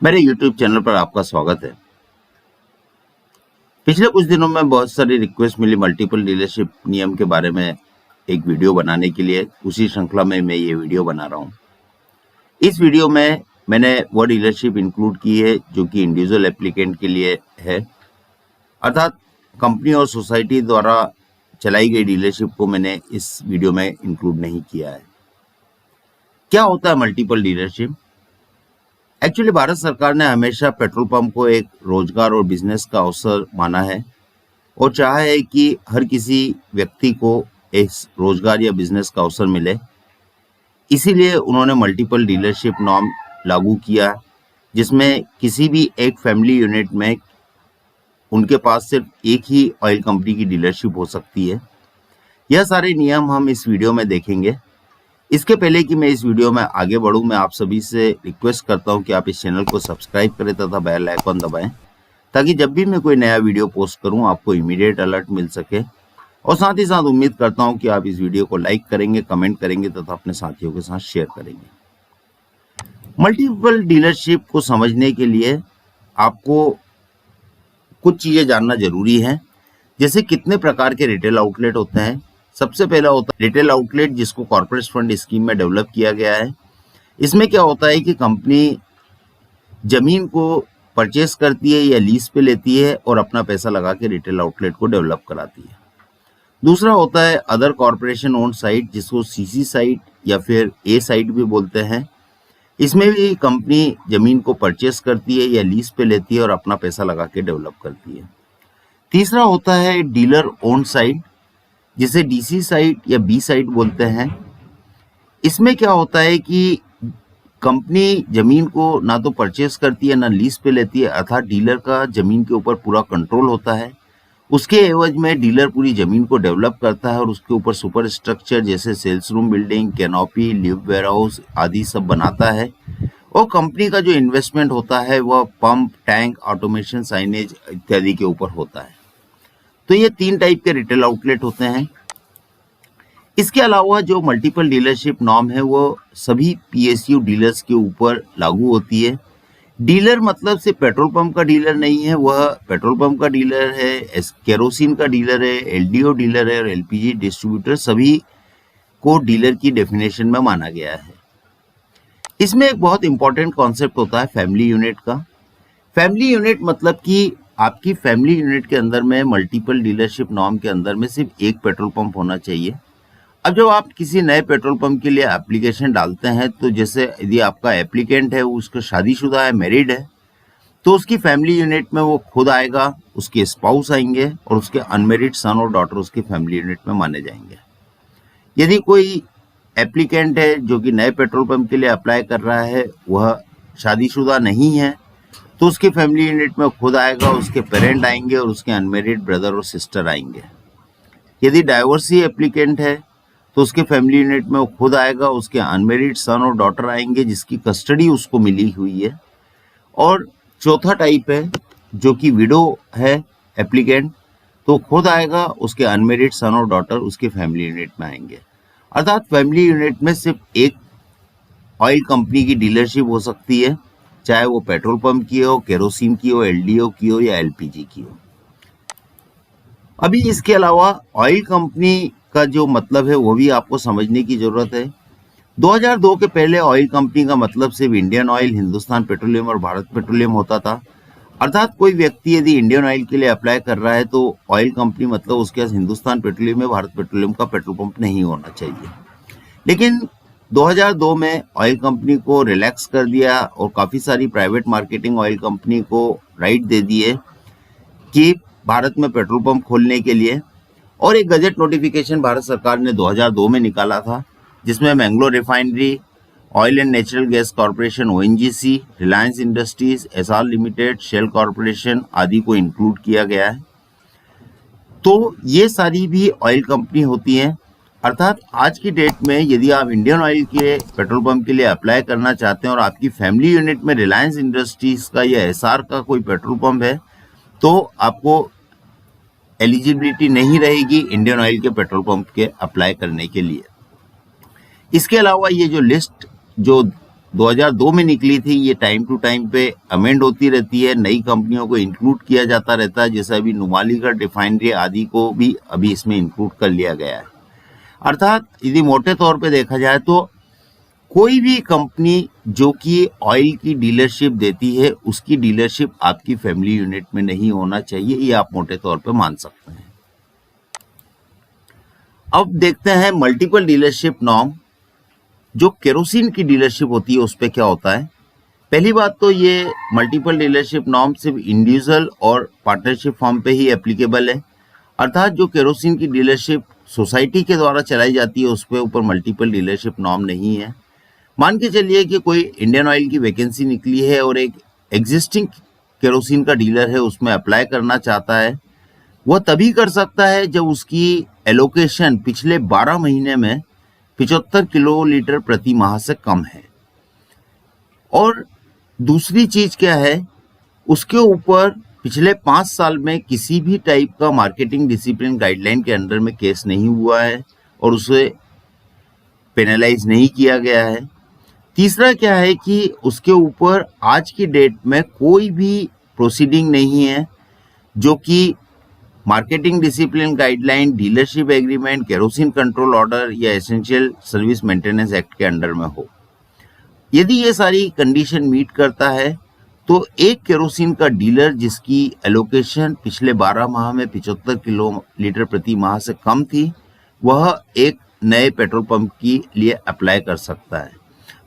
मेरे YouTube channel पर आपका स्वागत है। पिछले कुछ दिनों में बहुत सारी रिक्वेस्ट मिली मल्टीपल डीलरशिप नियम के बारे में एक वीडियो बनाने के लिए। उसी श्रृंखला में मैं ये वीडियो बना रहा हूँ। इस वीडियो में मैंने वो डीलरशिप इंक्लूड की है जो कि इंडिविजुअल एप्लीकेंट के लिए है, अर्थात कंपनी और सोसाइटी द्वारा चलाई गई डीलरशिप को मैंने इस वीडियो में इंक्लूड नहीं किया है। क्या होता है मल्टीपल डीलरशिप? एक्चुअली भारत सरकार ने हमेशा पेट्रोल पंप को एक रोजगार और बिजनेस का अवसर माना है और चाहा है कि हर किसी व्यक्ति को इस रोजगार या बिजनेस का अवसर मिले। इसीलिए उन्होंने मल्टीपल डीलरशिप नॉर्म लागू किया, जिसमें किसी भी एक फैमिली यूनिट में उनके पास सिर्फ एक ही ऑयल कंपनी की डीलरशिप हो सकती है। यह सारे नियम हम इस वीडियो में देखेंगे। इसके पहले कि मैं इस वीडियो में आगे बढ़ूं, मैं आप सभी से रिक्वेस्ट करता हूं कि आप इस चैनल को सब्सक्राइब करें तथा बेल आइकन दबाएं, ताकि जब भी मैं कोई नया वीडियो पोस्ट करूं आपको इमीडिएट अलर्ट मिल सके। और साथ ही साथ उम्मीद करता हूं कि आप इस वीडियो को लाइक करेंगे, कमेंट करेंगे तथा अपने साथियों के साथ शेयर करेंगे। मल्टीपल डीलरशिप को समझने के लिए आपको कुछ चीजें जानना जरूरी है, जैसे कितने प्रकार के रिटेल आउटलेट होते हैं। सबसे पहला होता है रिटेल आउटलेट, जिसको कॉर्पोरेट फंड स्कीम में डेवलप किया गया है। इसमें क्या होता है कि कंपनी जमीन को परचेस करती है या लीज पे लेती है और अपना पैसा लगा के रिटेल आउटलेट को डेवलप कराती है। दूसरा होता है अदर कॉर्पोरेशन ओन साइट, जिसको सीसी साइट या फिर ए साइट भी बोलते हैं। इसमें भी कंपनी जमीन को परचेस करती है या लीज पे लेती है और अपना पैसा लगा के डेवलप करती है। तीसरा होता है डीलर ओन साइट, जिसे डीसी साइट या बी साइट बोलते हैं। इसमें क्या होता है कि कंपनी जमीन को ना तो परचेस करती है ना लीज पे लेती है, अर्थात डीलर का जमीन के ऊपर पूरा कंट्रोल होता है। उसके एवज में डीलर पूरी जमीन को डेवलप करता है और उसके ऊपर सुपर स्ट्रक्चर जैसे sales room building, canopy, live warehouse आदि सब बनाता है। और कंपनी का जो इन्वेस्टमेंट होता है वह पंप, टैंक, ऑटोमेशन, साइनेज इत्यादि के ऊपर होता है। तो ये 3 टाइप के रिटेल आउटलेट होते हैं। इसके अलावा जो मल्टीपल डीलरशिप नॉर्म है वो सभी पीएसयू डीलर्स के ऊपर लागू होती है। डीलर मतलब सिर्फ पेट्रोल पंप का डीलर नहीं है, वह पेट्रोल पंप का डीलर है, केरोसिन का डीलर है, एलडीओ डीलर है और एलपीजी डिस्ट्रीब्यूटर, सभी को डीलर की डेफिनेशन में माना गया है। इसमें एक बहुत इंपॉर्टेंट कॉन्सेप्ट होता है फैमिली यूनिट का। फैमिली यूनिट मतलब कि आपकी फैमिली यूनिट के अंदर में मल्टीपल डीलरशिप नॉर्म के अंदर में सिर्फ एक पेट्रोल पंप होना चाहिए। अब जब आप किसी नए पेट्रोल पंप के लिए एप्लीकेशन डालते हैं, तो जैसे यदि आपका एप्लीकेंट है उसका शादीशुदा है, मैरिड है, तो उसकी फैमिली यूनिट में वो खुद आएगा, उसके स्पाउस आएंगे और उसके अनमेरिड सन और डॉटर उसकी फैमिली यूनिट में माने जाएंगे। यदि कोई एप्लीकेंट है जो कि नए पेट्रोल पंप के लिए अप्लाई कर रहा है, वह शादीशुदा नहीं है, तो उसकी फैमिली यूनिट में खुद आएगा, उसके पेरेंट आएंगे और उसके अनमेरिड ब्रदर और सिस्टर आएंगे। यदि डाइवोर्सी एप्लीकेंट है तो उसके फैमिली यूनिट में वो खुद आएगा, उसके अनमेरिड सन और डॉटर आएंगे जिसकी कस्टडी उसको मिली हुई है। और चौथा टाइप है जो कि विडो है एप्लीकेंट, तो खुद आएगा, उसके अनमेरिड सन और डॉटर उसके फैमिली यूनिट में आएंगे। अर्थात फैमिली यूनिट में सिर्फ एक ऑयल कंपनी की डीलरशिप हो सकती है, चाहे वो पेट्रोल पंप की हो, केरोसिन की हो, एलडीओ की हो या एलपीजी की हो। अभी इसके अलावा ऑयल कंपनी का जो मतलब है वो भी आपको समझने की जरूरत है। 2002 के पहले ऑयल कंपनी का मतलब सिर्फ इंडियन ऑयल, हिंदुस्तान पेट्रोलियम और भारत पेट्रोलियम होता था। अर्थात कोई व्यक्ति यदि इंडियन ऑयल के लिए अप्लाई कर रहा है तो ऑयल कंपनी मतलब उसके पास हिंदुस्तान पेट्रोलियम या भारत पेट्रोलियम का पेट्रोल पंप नहीं होना चाहिए। लेकिन 2002 में ऑयल कंपनी को रिलैक्स कर दिया और काफी सारी प्राइवेट मार्केटिंग ऑयल कंपनी को राइट दे दिए कि भारत में पेट्रोल पंप खोलने के लिए। और एक गजट नोटिफिकेशन भारत सरकार ने 2002 में निकाला था, जिसमें Mangalore refinery, oil and natural gas corporation ONGC, Reliance Industries, Essar Limited, Shell Corporation आदि को इंक्लूड किया गया है। तो ये सारी भी ऑयल कंपनी होती हैं। अर्थात आज की डेट में यदि आप इंडियन ऑयल के पेट्रोल पंप के लिए अप्लाई करना चाहते हैं और आपकी फैमिली यूनिट में रिलायंस इंडस्ट्रीज का या एसआर का कोई पेट्रोल पंप है, तो आपको एलिजिबिलिटी नहीं रहेगी इंडियन ऑयल के पेट्रोल पंप के अप्लाई करने के लिए। इसके अलावा ये जो लिस्ट जो 2002 में निकली थी। ये टाइम टू टाइम पे अमेंड होती रहती है, नई कंपनियों को इंक्लूड किया जाता रहता है, जैसे अभी नुमालीगढ़ रिफाइनरी आदि को भी अभी इसमें इंक्लूड कर लिया गया है। अर्थात यदि मोटे तौर पे देखा जाए तो कोई भी कंपनी जो कि ऑयल की डीलरशिप देती है, उसकी डीलरशिप आपकी फैमिली यूनिट में नहीं होना चाहिए, ये आप मोटे तौर पे मान सकते हैं। अब देखते हैं मल्टीपल डीलरशिप नॉर्म। जो केरोसिन की डीलरशिप होती है उस पर क्या होता है। पहली बात तो ये मल्टीपल डीलरशिप नॉर्म सिर्फ इंडिविजुअल और पार्टनरशिप फॉर्म पे ही एप्लीकेबल है। अर्थात जो केरोसिन की डीलरशिप सोसाइटी के द्वारा चलाई जाती है उस पर ऊपर मल्टीपल डीलरशिप नॉर्म नहीं है। मान के चलिए कि कोई इंडियन ऑयल की वैकेंसी निकली है और एक एग्जिस्टिंग केरोसिन का डीलर है उसमें अप्लाई करना चाहता है, वह तभी कर सकता है जब उसकी एलोकेशन पिछले 12 महीने में 75 किलोलीटर प्रति माह से कम है। और दूसरी चीज क्या है, उसके ऊपर पिछले 5 साल में किसी भी टाइप का मार्केटिंग डिसिप्लिन गाइडलाइन के अंडर में केस नहीं हुआ है और उसे पेनलाइज नहीं किया गया है। तीसरा क्या है कि उसके ऊपर आज की डेट में कोई भी प्रोसीडिंग नहीं है जो कि marketing discipline guideline, dealership agreement, kerosene control order या एसेंशियल सर्विस मेंटेनेंस एक्ट के अंडर में हो। यदि ये सारी कंडीशन मीट करता है तो एक केरोसिन का डीलर जिसकी एलोकेशन पिछले 12 माह में 75 किलोलीटर प्रति माह से कम थी, वह एक नए पेट्रोल पंप के लिए अप्लाई कर सकता है।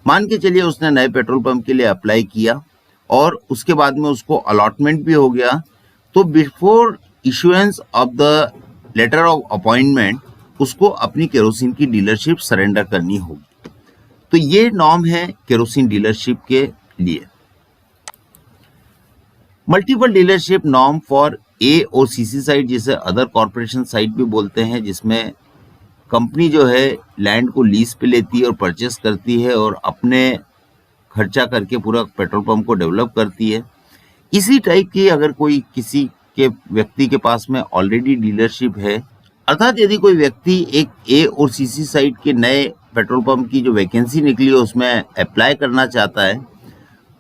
मान के चलिए उसने नए पेट्रोल पंप के लिए अप्लाई किया और उसके बाद में उसको अलॉटमेंट भी हो गया, तो before issuance of the letter of appointment उसको अपनी केरोसिन की डीलरशिप सरेंडर करनी होगी। तो ये नॉर्म है केरोसिन डीलरशिप के लिए। Multiple dealership norm for a और सीसी साइट, जिसे अदर कॉर्पोरेशन साइट भी बोलते हैं, जिसमें कंपनी जो है लैंड को लीज पे लेती है और परचेस करती है और अपने खर्चा करके पूरा पेट्रोल पंप को डेवलप करती है। इसी टाइप की अगर कोई किसी के व्यक्ति के पास में ऑलरेडी डीलरशिप है, अर्थात यदि कोई व्यक्ति एक ए और सीसी साइट के नए पेट्रोल पंप की जो वैकेंसी निकली है उसमें अप्लाई करना चाहता है,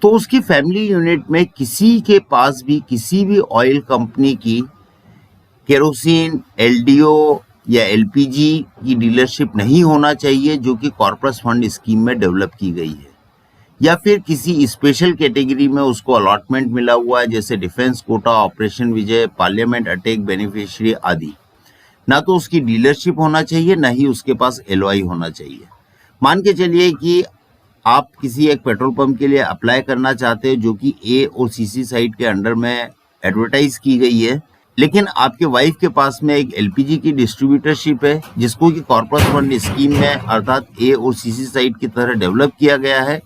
तो उसकी फैमिली यूनिट में किसी के पास भी किसी भी ऑयल कंपनी की केरोसिन, एलडीओ या एलपीजी की डीलरशिप नहीं होना चाहिए जो कि कॉर्पस फंड स्कीम में डेवलप की गई है, या फिर किसी स्पेशल कैटेगरी में उसको अलॉटमेंट मिला हुआ है, जैसे डिफेंस कोटा, ऑपरेशन विजय, पार्लियामेंट अटैक बेनिफिशियरी आदि। ना तो उसकी डीलरशिप होना चाहिए, ना ही उसके पास एलओआई होना चाहिए। मान के चलिए कि आप किसी एक पेट्रोल पंप के लिए अप्लाई करना चाहते हो जो कि ए और सीसी साइट के अंडर में एडवर्टाइज की गई है, लेकिन आपके वाइफ के पास में एक एलपीजी की डिस्ट्रीब्यूटरशिप है जिसको कि कॉर्पस फंड स्कीम में अर्थात ए और सीसी साइट की तरह डेवलप किया गया है,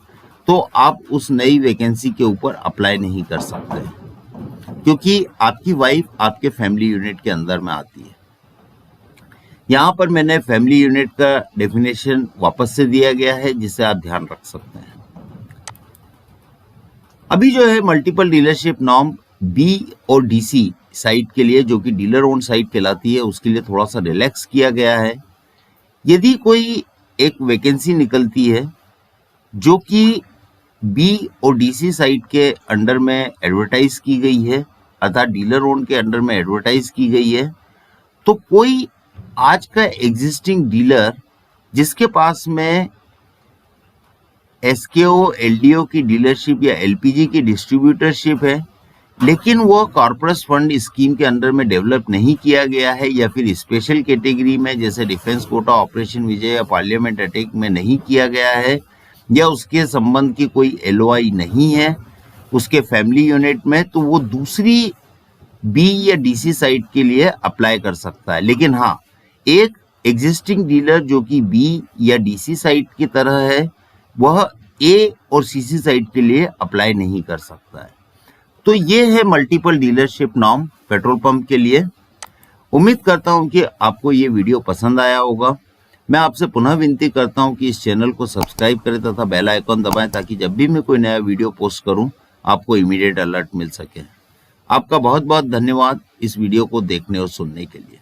तो आप उस नई वैकेंसी के ऊपर अप्लाई नहीं कर सकते क्योंकि आपकी वाइफ आपके फैमिली यूनिट के अंदर में आती है। यहाँ पर मैंने फैमिली यूनिट का डेफिनेशन वापस से दिया गया है जिसे आप ध्यान रख सकते हैं। अभी जो है मल्टीपल डीलरशिप नॉर्म बी और डीसी साइट के लिए, जो कि डीलर ओन साइट कहलाती है, उसके लिए थोड़ा सा रिलैक्स किया गया है। यदि कोई एक वैकेंसी निकलती है जो कि बी और डीसी साइट के अंडर में एडवर्टाइज की गई है, अर्थात डीलर ओन के अंडर में एडवर्टाइज की गई है, तो कोई आज का एग्जिस्टिंग डीलर जिसके पास में एसकेओ, एलडीओ की डीलरशिप या एलपीजी की डिस्ट्रीब्यूटरशिप है, लेकिन वो कॉर्पोरेट फंड स्कीम के अंडर में डेवलप नहीं किया गया है, या फिर स्पेशल कैटेगरी में जैसे डिफेंस कोटा, ऑपरेशन विजय या पार्लियामेंट अटैक में नहीं किया गया है, या उसके संबंध की कोई एलओआई नहीं है उसके फैमिली यूनिट में, तो वो दूसरी बी या डीसी साइट के लिए अप्लाई कर सकता है। लेकिन हाँ, एक एग्जिस्टिंग डीलर जो कि बी या डीसी साइट की तरह है, वह ए और सीसी साइट के लिए अप्लाई नहीं कर सकता है। तो ये है multiple dealership norm petrol pump के लिए। उम्मीद करता हूं कि आपको ये वीडियो पसंद आया होगा। मैं आपसे पुनः विनती करता हूं कि इस चैनल को सब्सक्राइब करें तथा बेल आइकन दबाएं ताकि जब भी मैं कोई नया वीडियो पोस्ट करूं आपको इमीडिएट अलर्ट मिल सके। आपका बहुत बहुत धन्यवाद इस वीडियो को देखने और सुनने के लिए।